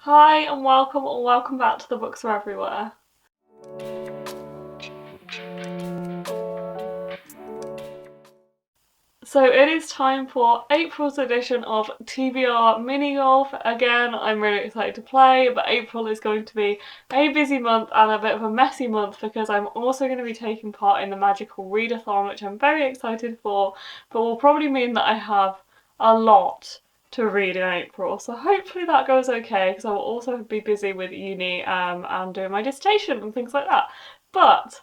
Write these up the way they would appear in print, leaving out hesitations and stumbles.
Hi and welcome back to The Books Are Everywhere. So it is time for April's edition of TBR Mini Golf. Again, I'm really excited to play, but April is going to be a busy month and a bit of a messy month because I'm also going to be taking part in the Magical Readathon, which I'm very excited for, but will probably mean that I have a lot to read in April. So hopefully that goes okay because I will also be busy with uni and doing my dissertation and things like that. But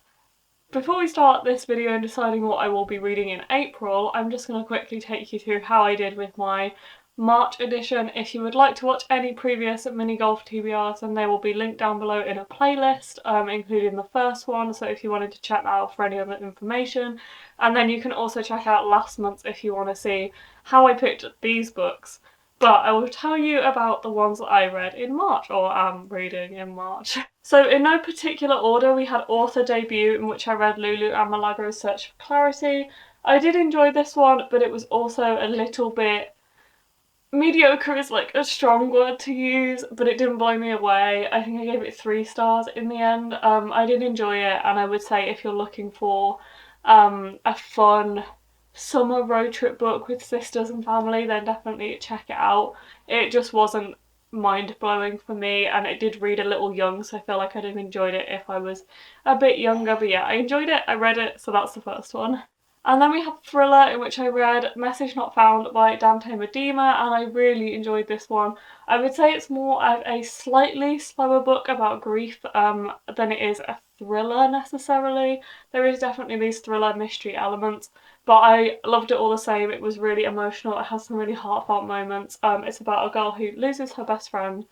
before we start this video and deciding what I will be reading in April, I'm just going to quickly take you through how I did with my March edition. If you would like to watch any previous mini golf TBRs, then they will be linked down below in a playlist, including the first one, so if you wanted to check that out for any other information. And then you can also check out last month's if you want to see how I picked these books. But I will tell you about the ones that I read in March, or am reading in March. So in no particular order, we had author debut, in which I read Lulu and Milagros' Search for Clarity. I did enjoy this one, but it was also a little bit mediocre is like a strong word to use, but it didn't blow me away. I think I gave it 3 stars in the end. I did enjoy it, and I would say if you're looking for a fun summer road trip book with sisters and family, then definitely check it out. It just wasn't mind-blowing for me, and it did read a little young, so I feel like I'd have enjoyed it if I was a bit younger. But yeah, I enjoyed it, I read it, so that's the first one. And then we have Thriller, in which I read Message Not Found by Dante Medema, and I really enjoyed this one. I would say it's more of a slightly slower book about grief than it is a thriller necessarily. There is definitely these thriller mystery elements, but I loved it all the same. It was really emotional. It has some really heartfelt moments. It's about a girl who loses her best friend,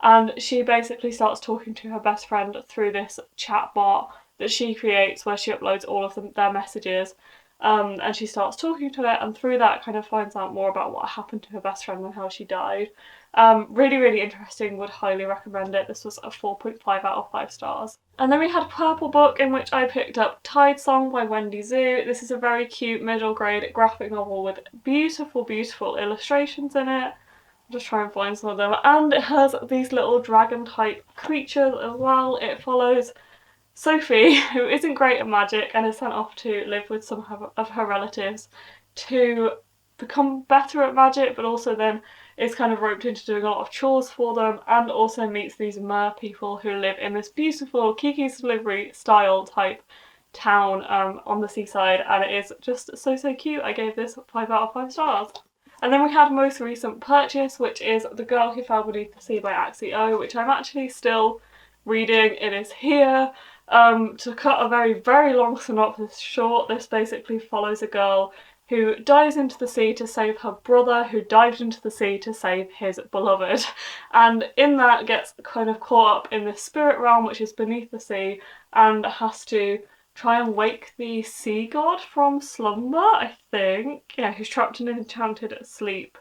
and she basically starts talking to her best friend through this chat bot that she creates where she uploads all of their messages. And she starts talking to it, and through that kind of finds out more about what happened to her best friend and how she died. Really interesting, would highly recommend it. This was a 4.5 out of 5 stars. And then we had Purple Book, in which I picked up Tide Song by Wendy Zhu. This is a very cute middle grade graphic novel with beautiful illustrations in it. I'll just try and find some of them. And it has these little dragon type creatures as well. It follows Sophie, who isn't great at magic and is sent off to live with some of her relatives to become better at magic, but also then is kind of roped into doing a lot of chores for them, and also meets these mer people who live in this beautiful Kiki's Delivery style type town on the seaside, and it is just so cute. I gave this 5 out of 5 stars. And then we had most recent purchase, which is The Girl Who Fell Beneath the Sea by Axie O, which I'm actually still reading. It is here. To cut a very long synopsis short, this basically follows a girl who dives into the sea to save her brother, who dived into the sea to save his beloved, and in that gets kind of caught up in this spirit realm which is beneath the sea, and has to try and wake the sea god from slumber, I think. Yeah, who's trapped in an enchanted sleep,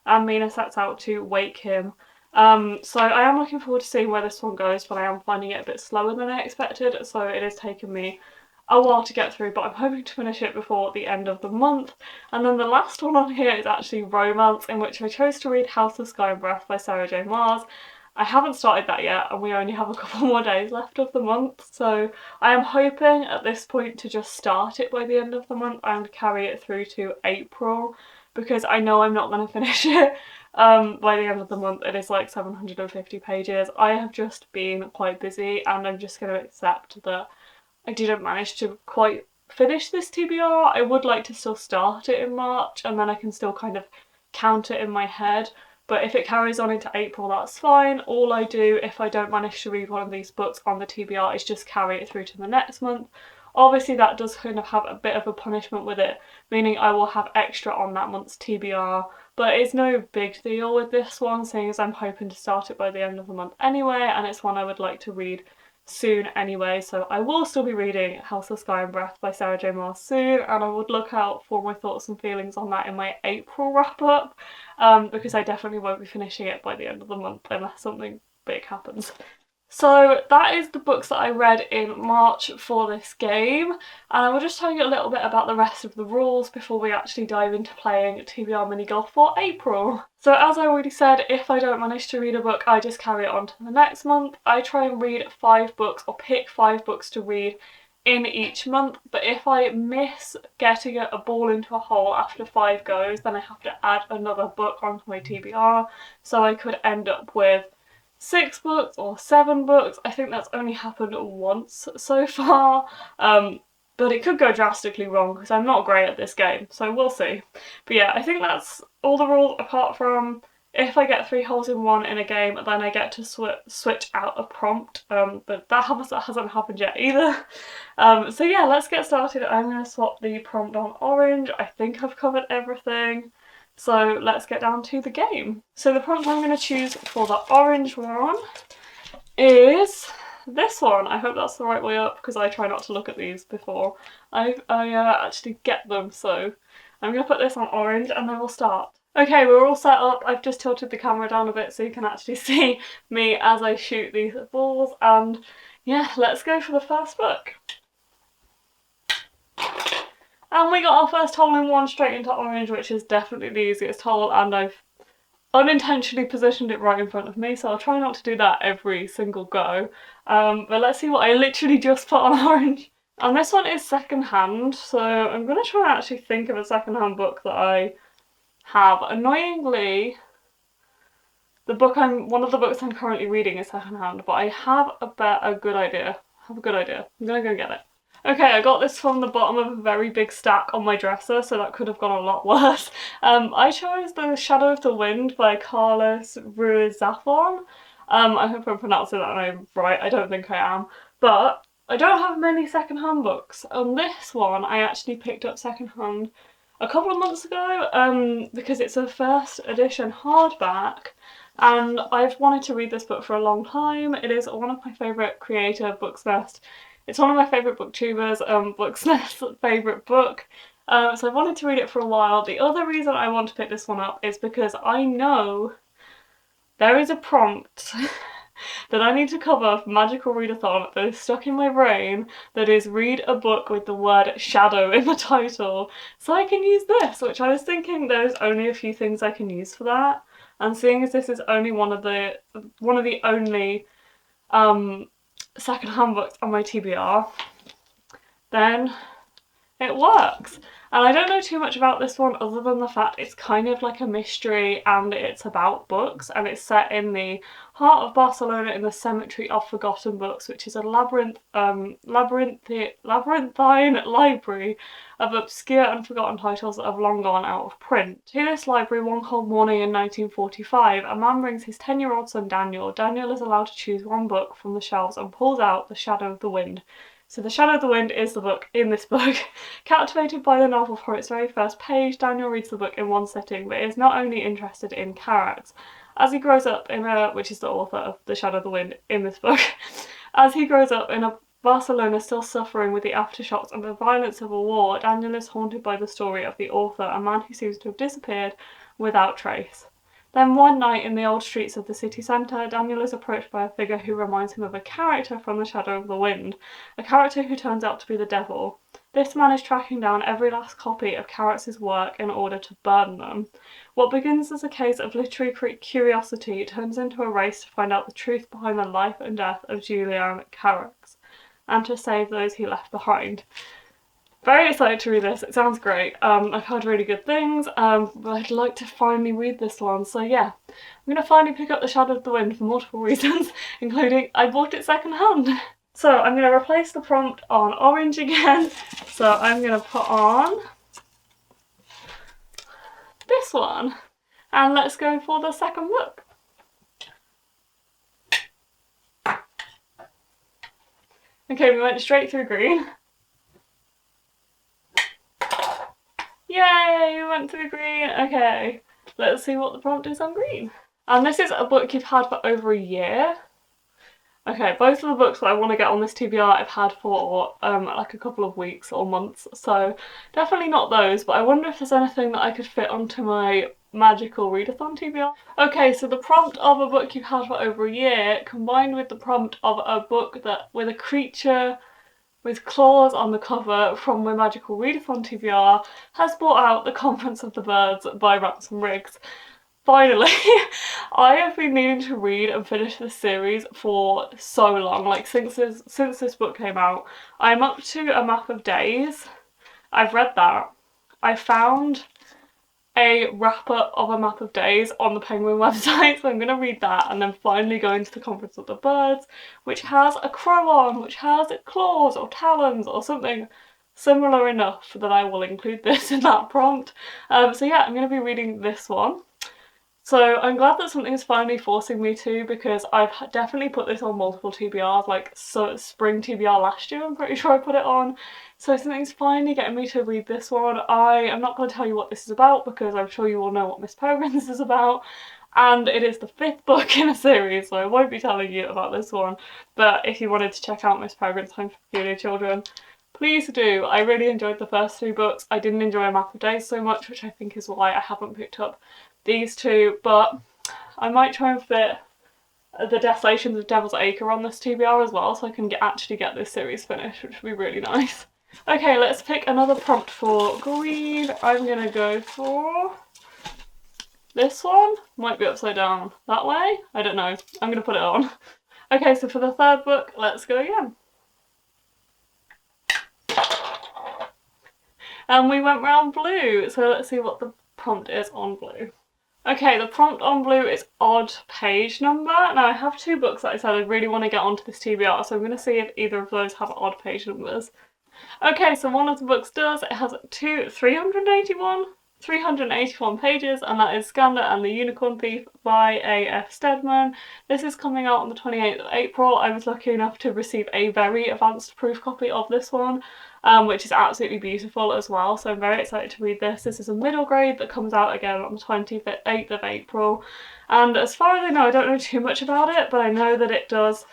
and Mina sets out to wake him. So I am looking forward to seeing where this one goes, but I am finding it a bit slower than I expected, so it has taken me a while to get through, but I'm hoping to finish it before the end of the month. And then the last one on here is actually romance, in which I chose to read House of Sky and Breath by Sarah J Maas. I haven't started that yet, and we only have a couple more days left of the month, so I am hoping at this point to just start it by the end of the month and carry it through to April, because I know I'm not going to finish it by the end of the month. It is like 750 pages. I have just been quite busy, and I'm just going to accept that I didn't manage to quite finish this TBR. I would like to still start it in March, and then I can still kind of count it in my head. But if it carries on into April, that's fine. All I do if I don't manage to read one of these books on the TBR is just carry it through to the next month. Obviously that does kind of have a bit of a punishment with it, meaning I will have extra on that month's TBR, but it's no big deal with this one, seeing as I'm hoping to start it by the end of the month anyway, and it's one I would like to read soon anyway, so I will still be reading House of Sky and Breath by Sarah J Maas soon, and I would look out for my thoughts and feelings on that in my April wrap up, because I definitely won't be finishing it by the end of the month unless something big happens. So that is the books that I read in March for this game, and I will just tell you a little bit about the rest of the rules before we actually dive into playing TBR Mini Golf for April. So as I already said, if I don't manage to read a book, I just carry it on to the next month. I try and read 5 books or pick 5 books to read in each month, but if I miss getting a ball into a hole after 5 goes, then I have to add another book onto my TBR, so I could end up with 6 books or 7 books. I think that's only happened once so far, but it could go drastically wrong because I'm not great at this game, so we'll see. But yeah, I think that's all the rules, apart from if I get 3 holes in one in a game, then I get to switch out a prompt, but that hasn't happened yet either. So yeah, let's get started. I'm going to swap the prompt on orange. I think I've covered everything. So let's get down to the game. So the prompt I'm going to choose for the orange one is this one. I hope that's the right way up because I try not to look at these before I actually get them. So I'm going to put this on orange and then we'll start. Okay, we're all set up. I've just tilted the camera down a bit so you can actually see me as I shoot these balls, and yeah, let's go for the first book. And we got our first hole in one straight into orange, which is definitely the easiest hole, and I've unintentionally positioned it right in front of me, so I'll try not to do that every single go. But let's see what I literally just put on orange. And this one is second-hand, so I'm going to try and actually think of a second-hand book that I have. Annoyingly, one of the books I'm currently reading is second-hand, but I have a good idea. I'm gonna go get it. Okay, I got this from the bottom of a very big stack on my dresser, so that could have gone a lot worse. I chose The Shadow of the Wind by Carlos Ruiz-Zafón. I hope I'm pronouncing that name right, I don't think I am. But I don't have many second-hand books. On this one, I actually picked up second-hand a couple of months ago, because it's a first edition hardback, and I've wanted to read this book for a long time. It is one of my favourite creator, Booksnest. It's one of my favourite booktubers, Booksnest's favourite book, so I've wanted to read it for a while. The other reason I want to pick this one up is because I know there is a prompt that I need to cover for Magical Readathon that is stuck in my brain, that is read a book with the word shadow in the title. So I can use this, which I was thinking there's only a few things I can use for that. And seeing as this is only one of the only second-hand books on my TBR, then it works. And I don't know too much about this one other than the fact it's kind of like a mystery and it's about books, and it's set in the heart of Barcelona in the Cemetery of Forgotten Books, which is a labyrinthine library of obscure and forgotten titles that have long gone out of print. To this library, one cold morning in 1945, a man brings his 10-year-old son Daniel. Daniel is allowed to choose one book from the shelves and pulls out The Shadow of the Wind. So The Shadow of the Wind is the book in this book. Captivated by the novel for its very first page, Daniel reads the book in one sitting, but is not only interested in Carax. As he grows up which is the author of The Shadow of the Wind in this book, as he grows up in a Barcelona still suffering with the aftershocks of the violent civil war, Daniel is haunted by the story of the author, a man who seems to have disappeared without trace. Then one night in the old streets of the city centre, Daniel is approached by a figure who reminds him of a character from The Shadow of the Wind, a character who turns out to be the devil. This man is tracking down every last copy of Carax's work in order to burn them. What begins as a case of literary curiosity turns into a race to find out the truth behind the life and death of Julian Carax, and to save those he left behind. Very excited to read this, it sounds great. I've heard really good things, but I'd like to finally read this one, so yeah. I'm going to finally pick up The Shadow of the Wind for multiple reasons, including I bought it second hand. So I'm going to replace the prompt on orange again, so I'm going to put on this one, and let's go for the second book. Okay, we went straight through green. Yay, we went through green. Okay, let's see what the prompt is on green. And this is a book you've had for over a year. Okay, both of the books that I want to get on this TBR I've had for like a couple of weeks or months, so definitely not those, but I wonder if there's anything that I could fit onto my magical readathon TBR. Okay, so the prompt of a book you've had for over a year combined with the prompt of a book that with a creature with claws on the cover from my magical readathon TBR has brought out The Conference of the Birds by Ransom Riggs. Finally, I have been needing to read and finish this series for so long, like since this book came out. I'm up to A Map of Days. I've read that. I found a wrap-up of A Map of Days on the Penguin website, so I'm going to read that and then finally go into The Conference of the Birds, which has a crow on, which has claws or talons or something similar enough that I will include this in that prompt. So yeah, I'm going to be reading this one. So I'm glad that something is finally forcing me to, because I've definitely put this on multiple TBRs, like spring TBR last year I'm pretty sure I put it on. So something's finally getting me to read this one. I am not going to tell you what this is about because I'm sure you all know what Miss Peregrine this is about. And it is the 5th book in a series, so I won't be telling you about this one. But if you wanted to check out Miss Peregrine's Home for Peculiar Children, please do. I really enjoyed the first 3 books. I didn't enjoy A Map of Days so much, which I think is why I haven't picked up these 2, but I might try and fit The Desolations of Devil's Acre on this TBR as well, so I can actually get this series finished, which would be really nice. Okay, let's pick another prompt for green. I'm gonna go for this one. Might be upside down that way. I don't know. I'm gonna put it on. Okay, so for the 3rd book, let's go again. And we went round blue, so let's see what the prompt is on blue. Okay, the prompt on blue is odd page number. Now I have 2 books that I said I really want to get onto this TBR, so I'm going to see if either of those have odd page numbers. Okay, so one of the books does. It has 381 pages, and that is Skander and the Unicorn Thief by A.F. Steadman. This is coming out on the 28th of April. I was lucky enough to receive a very advanced proof copy of this one, which is absolutely beautiful as well, so I'm very excited to read this. This is a middle grade that comes out again on the 28th of April, and as far as I know, I don't know too much about it, but I know that it does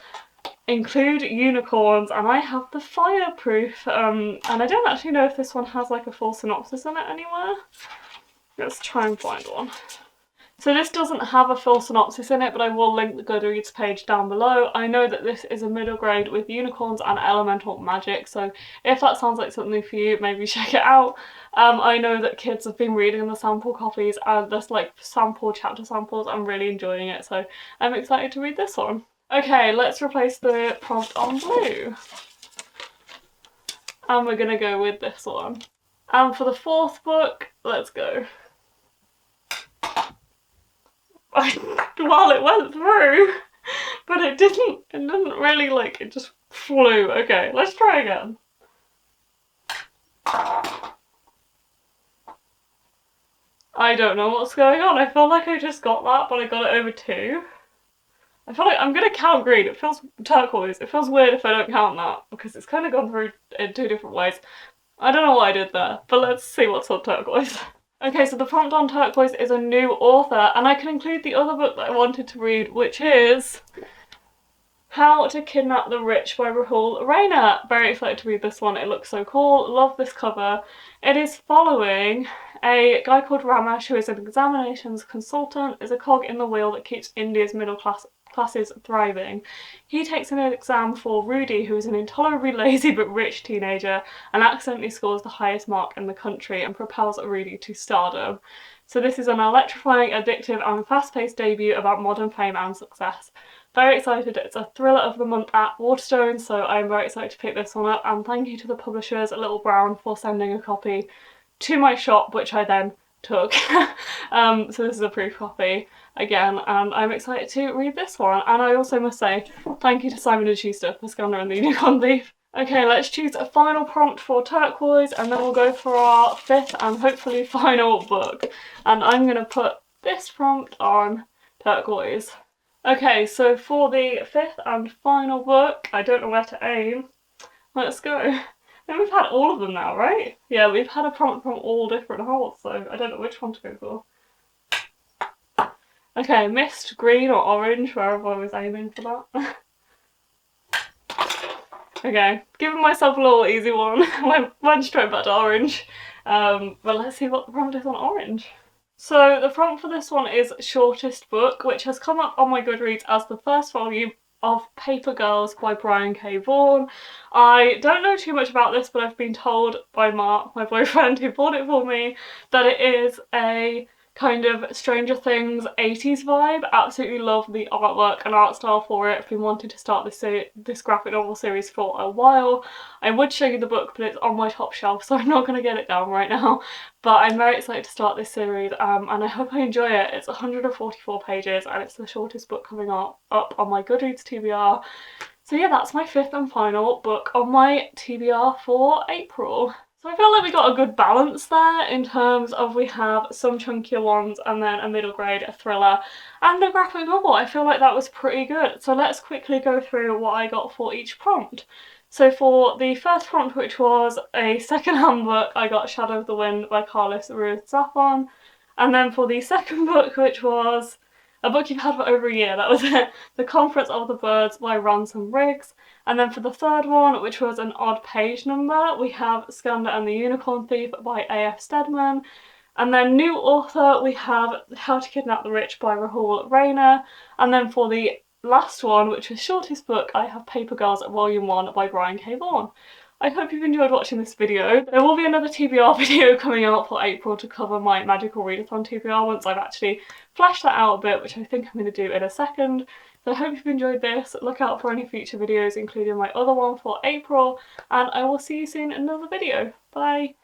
include unicorns, and I have the fireproof, and I don't actually know if this one has like a full synopsis in it anywhere. Let's try and find one. So this doesn't have a full synopsis in it, but I will link the Goodreads page down below. I know that this is a middle grade with unicorns and elemental magic, so if that sounds like something for you, maybe check it out. I know that kids have been reading the sample copies and there's like chapter samples. I'm really enjoying it, so I'm excited to read this one. Okay, let's replace the prompt on blue. And we're gonna go with this one. And for the 4th book, let's go. Well, it went through, but it didn't really, like, it just flew. Okay, let's try again. I don't know what's going on. I feel like I just got that, but I got it over 2. I feel like I'm gonna count green. It feels turquoise. It feels weird if I don't count that, because it's kind of gone through in 2 different ways. I don't know what I did there, but let's see what's on turquoise. Okay, so the prompt on turquoise is a new author, and I can include the other book that I wanted to read, which is How to Kidnap the Rich by Rahul Raina. Very excited to read this one. It looks so cool. Love this cover. It is following a guy called Ramesh, who is an examinations consultant, is a cog in the wheel that keeps India's middle classes thriving. He takes an exam for Rudy, who is an intolerably lazy but rich teenager, and accidentally scores the highest mark in the country and propels Rudy to stardom. So this is an electrifying, addictive and fast-paced debut about modern fame and success. Very excited. It's a thriller of the month at Waterstones, so I'm very excited to pick this one up, and thank you to the publishers at Little Brown for sending a copy to my shop, which I then took. So this is a proof copy again, and I'm excited to read this one. And I also must say thank you to Simon & Schuster for Skander and the Unicorn Thief. Okay, let's choose a final prompt for turquoise, and then we'll go for our 5th and hopefully final book. And I'm going to put this prompt on turquoise. Okay, so for the 5th and final book, I don't know where to aim. Let's go. And we've had all of them now, right? Yeah, we've had a prompt from all different holes, so I don't know which one to go for. Okay, mist, green or orange, wherever I was aiming for that. Okay, giving myself a little easy one. Went straight back to orange. But let's see what the prompt is on orange. So the prompt for this one is shortest book, which has come up on my Goodreads as the first volume of Paper Girls by Brian K. Vaughan. I don't know too much about this, but I've been told by Mark, my boyfriend who bought it for me, that it is a kind of Stranger Things 80s vibe. Absolutely love the artwork and art style for it. I've been wanting to start this graphic novel series for a while. I would show you the book, but it's on my top shelf, so I'm not going to get it down right now. But I'm very excited to start this series, and I hope I enjoy it. It's 144 pages and it's the shortest book coming up on my Goodreads TBR. So yeah, that's my fifth and final book on my TBR for April. So I feel like we got a good balance there in terms of we have some chunkier ones and then a middle grade, a thriller, and a graphic novel. I feel like that was pretty good. So let's quickly go through what I got for each prompt. So for the first prompt, which was a second-hand book, I got Shadow of the Wind by Carlos Ruiz Zafón. And then for the second book, which was a book you've had for over a year, that was it, The Conference of the Birds by Ransom Riggs. And then for the third one, which was an odd page number, we have Skanda and the Unicorn Thief by A.F. Steadman. And then new author, we have How to Kidnap the Rich by Rahul Rayner. And then for the last one, which was shortest book, I have Paper Girls Volume 1 by Brian K. Vaughan. I hope you've enjoyed watching this video. There will be another TBR video coming out for April to cover my Magical Readathon TBR once I've actually fleshed that out a bit, which I think I'm going to do in a second. So I hope you've enjoyed this. Look out for any future videos, including my other one for April, and I will see you soon in another video. Bye!